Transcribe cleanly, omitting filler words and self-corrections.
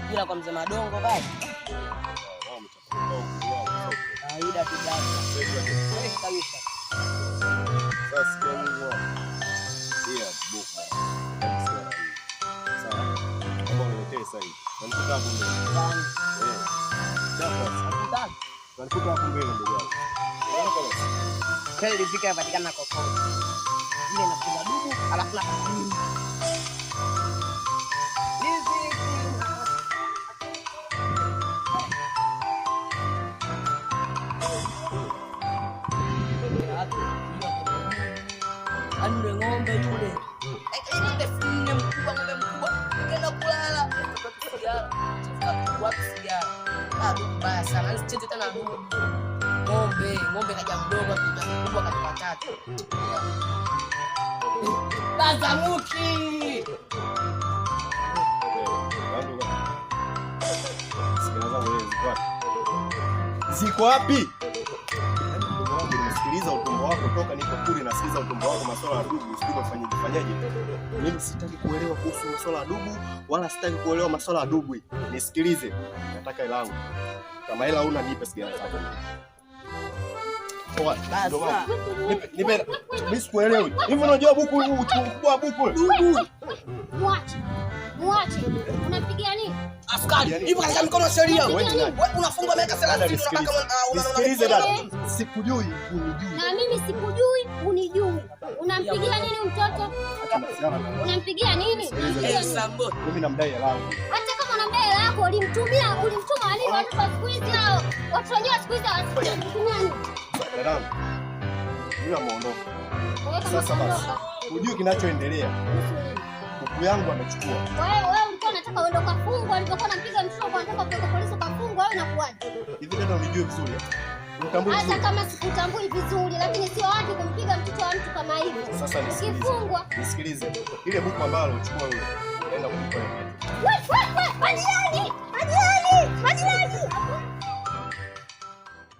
Mpira kwa mzee Madongo pale. Kawaida tu basi. Fresh kabisa. Sasa kidogo. Iya, buka. Sawa. Kama unataka sasa hivi. Nikuta hapo mbele. Sawa. Nikuta hapo mbele ndugu yangu. Kweli fika yapatikana kokote. Ile inapiga dubu alafu na ande ng'ombe yule. Ile ndefunye mkubwa ng'ombe mkubwa. Nenda kulala. Wapi sigara? Mbaya sana. Nisicheze tena dubu. Ng'ombe kaja mdogo mkubwa katika tatu. Bazamuki. Ziko wapi? Nimesikiliza utumbo wako toka niko kule, nasikiliza utumbo wako masuala ya dubu, sijui ufanyaje. Mimi sitaki kuelewa kuhusu masuala ya dubu wala sitaki kuelewa masuala ya dubu. Nisikilize. Nataka hela yangu. Kama hela huna nipe sigara zako. Poa. Nipe. Mimi sikuelewi. Hivi unajua buku ukubwa buku? Dubu. Mwache. Unapigia nini? Askari. Hivi katika mikono ya sheria. Wewe unafungwa miaka 30 unataka Nisikilize dada. Sikujui, unijui. Na mimi sikujui, unijui. Unampigia nini mtoto? Unampigia nini? Mimi namdai hela yangu. Hata kama unamdai hela yako ulimtuma nini watu wa siku hizi hao? Watu wenyewe siku hizi hawasitumia nini? Dada. Mimi namuondoka. Sasa basi. Unajui kinachoendelea. Kuku yangu amechukua. Wewe ulikuwa unataka uende ukafungwa, alipokuwa anampiga mtoto kwa nataka kwenda polisi ukafungwa, wewe unakuaje? Hivi dada unijue vizuri. Unitambui vizuri. Hata kama sikutambui vizuri, lakini sio haki kumpiga mtoto wa mtu kama hivyo. Sasa ukifungwa. Nisikilize. Ile buku ambalo uchukua wewe, naenda kulipa. Wewe, majirani!